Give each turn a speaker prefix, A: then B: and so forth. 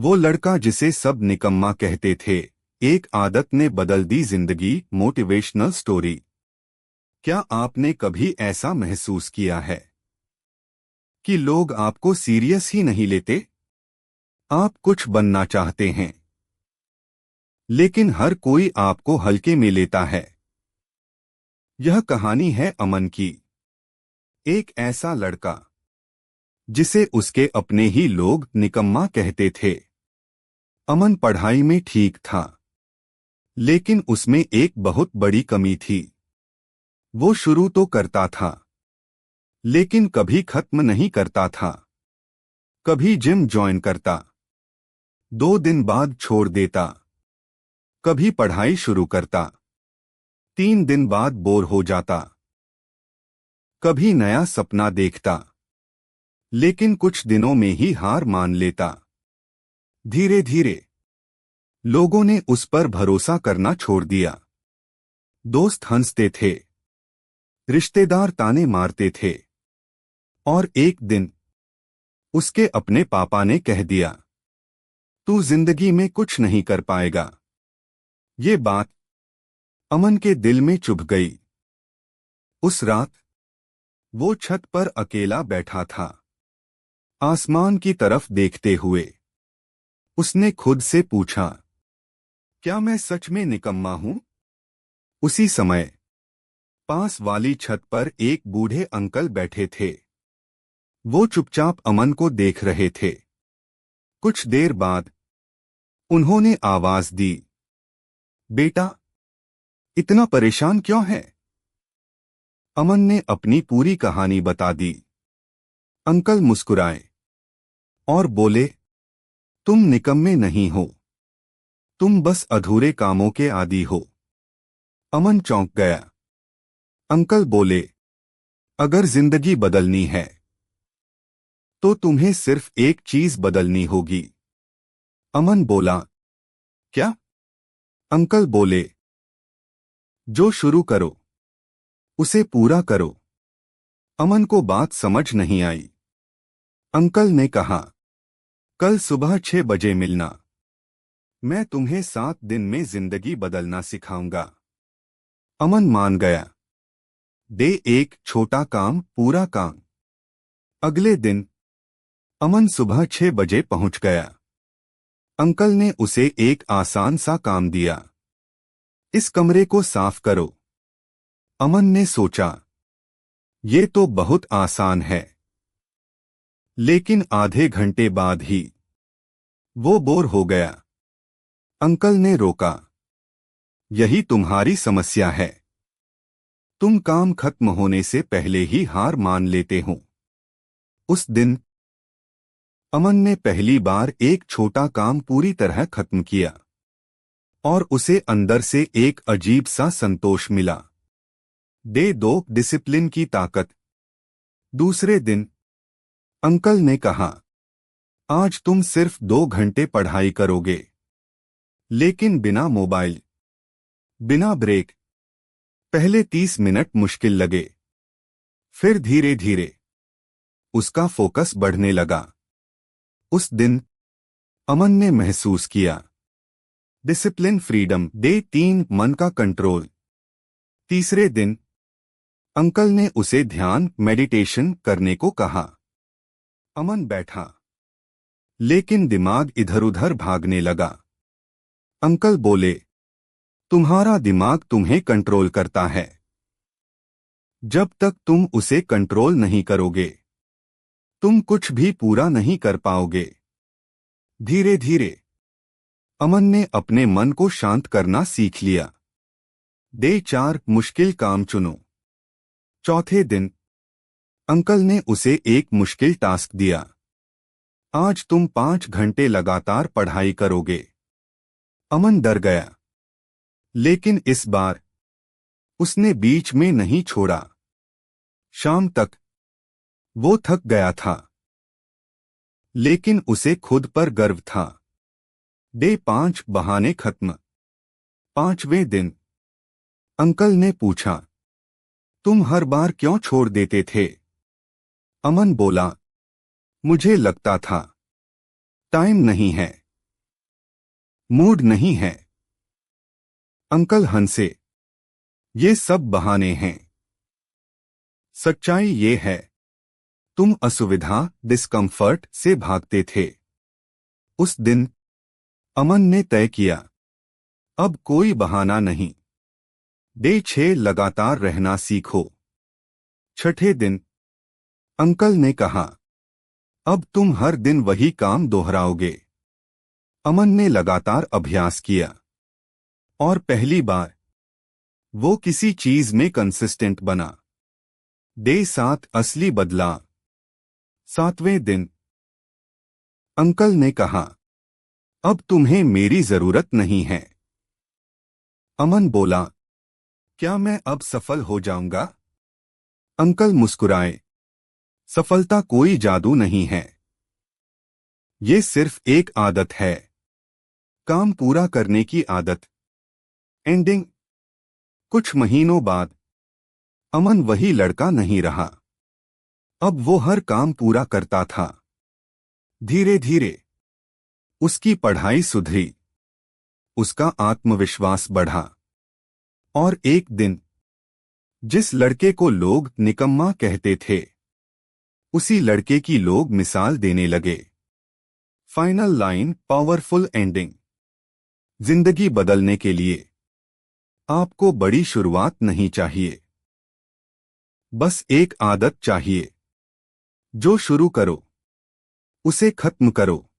A: वो लड़का जिसे सब निकम्मा कहते थे, एक आदत ने बदल दी जिंदगी। Motivational story. क्या आपने कभी ऐसा महसूस किया है कि लोग आपको सीरियस ही नहीं लेते? आप कुछ बनना चाहते हैं, लेकिन हर कोई आपको हल्के में लेता है। यह कहानी है अमन की। एक ऐसा लड़का जिसे उसके अपने ही लोग निकम्मा कहते थे। अमन पढ़ाई में ठीक था, लेकिन उसमें एक बहुत बड़ी कमी थी। वो शुरू तो करता था, लेकिन कभी खत्म नहीं करता था। कभी जिम ज्वाइन करता, 2 दिन बाद छोड़ देता। कभी पढ़ाई शुरू करता, 3 दिन बाद बोर हो जाता। कभी नया सपना देखता, लेकिन कुछ दिनों में ही हार मान लेता। धीरे धीरे लोगों ने उस पर भरोसा करना छोड़ दिया। दोस्त हंसते थे, रिश्तेदार ताने मारते थे, और एक दिन उसके अपने पापा ने कह दिया, तू जिंदगी में कुछ नहीं कर पाएगा। ये बात अमन के दिल में चुभ गई। उस रात वो छत पर अकेला बैठा था, आसमान की तरफ देखते हुए। उसने खुद से पूछा, क्या मैं सच में निकम्मा हूं? उसी समय पास वाली छत पर एक बूढ़े अंकल बैठे थे। वो चुपचाप अमन को देख रहे थे। कुछ देर बाद उन्होंने आवाज दी, बेटा, इतना परेशान क्यों है? अमन ने अपनी पूरी कहानी बता दी। अंकल मुस्कुराए और बोले, तुम निकम्मे नहीं हो, तुम बस अधूरे कामों के आदी हो। अमन चौंक गया। अंकल बोले, अगर जिंदगी बदलनी है तो तुम्हें सिर्फ एक चीज बदलनी होगी। अमन बोला, क्या? अंकल बोले, जो शुरू करो उसे पूरा करो। अमन को बात समझ नहीं आई। अंकल ने कहा, कल सुबह 6 बजे मिलना, मैं तुम्हें 7 दिन में जिंदगी बदलना सिखाऊंगा। अमन मान गया। डे 1, छोटा काम पूरा काम। अगले दिन अमन सुबह 6 बजे पहुंच गया। अंकल ने उसे एक आसान सा काम दिया, इस कमरे को साफ करो। अमन ने सोचा, ये तो बहुत आसान है। लेकिन आधे घंटे बाद ही वो बोर हो गया। अंकल ने रोका, यही तुम्हारी समस्या है, तुम काम खत्म होने से पहले ही हार मान लेते हो। उस दिन अमन ने पहली बार एक छोटा काम पूरी तरह खत्म किया, और उसे अंदर से एक अजीब सा संतोष मिला। डे 2, डिसिप्लिन की ताकत। दूसरे दिन अंकल ने कहा, आज तुम सिर्फ 2 घंटे पढ़ाई करोगे, लेकिन बिना मोबाइल, बिना ब्रेक। पहले 30 मिनट मुश्किल लगे, फिर धीरे धीरे उसका फोकस बढ़ने लगा। उस दिन अमन ने महसूस किया, डिसिप्लिन फ्रीडम। डे 3, मन का कंट्रोल। तीसरे दिन अंकल ने उसे ध्यान मेडिटेशन करने को कहा। अमन बैठा, लेकिन दिमाग इधर उधर भागने लगा। अंकल बोले, तुम्हारा दिमाग तुम्हें कंट्रोल करता है। जब तक तुम उसे कंट्रोल नहीं करोगे, तुम कुछ भी पूरा नहीं कर पाओगे। धीरे धीरे अमन ने अपने मन को शांत करना सीख लिया। डे 4, मुश्किल काम चुनो। चौथे दिन अंकल ने उसे एक मुश्किल टास्क दिया, आज तुम 5 घंटे लगातार पढ़ाई करोगे। अमन डर गया, लेकिन इस बार उसने बीच में नहीं छोड़ा। शाम तक वो थक गया था, लेकिन उसे खुद पर गर्व था। डे 5, बहाने खत्म। पांचवें दिन अंकल ने पूछा, तुम हर बार क्यों छोड़ देते थे? अमन बोला, मुझे लगता था टाइम नहीं है। मूड नहीं है। अंकल हंसे। ये सब बहाने हैं। सच्चाई ये है, तुम असुविधा डिस्कम्फर्ट से भागते थे। उस दिन अमन ने तय किया, अब कोई बहाना नहीं। डे 6 लगातार रहना सीखो। छठे दिन अंकल ने कहा, अब तुम हर दिन वही काम दोहराओगे। अमन ने लगातार अभ्यास किया और पहली बार वो किसी चीज में कंसिस्टेंट बना। डे 7 असली बदलाव। 7वें दिन अंकल ने कहा, अब तुम्हें मेरी जरूरत नहीं है। अमन बोला, क्या मैं अब सफल हो जाऊंगा? अंकल मुस्कुराए, सफलता कोई जादू नहीं है। ये सिर्फ एक आदत है, काम पूरा करने की आदत। एंडिंग। कुछ महीनों बाद अमन वही लड़का नहीं रहा। अब वो हर काम पूरा करता था। धीरे धीरे उसकी पढ़ाई सुधरी, उसका आत्मविश्वास बढ़ा और एक दिन जिस लड़के को लोग निकम्मा कहते थे, उसी लड़के की लोग मिसाल देने लगे। Final line, powerful ending. जिंदगी बदलने के लिए आपको बड़ी शुरुआत नहीं चाहिए, बस एक आदत चाहिए। जो शुरू करो उसे खत्म करो।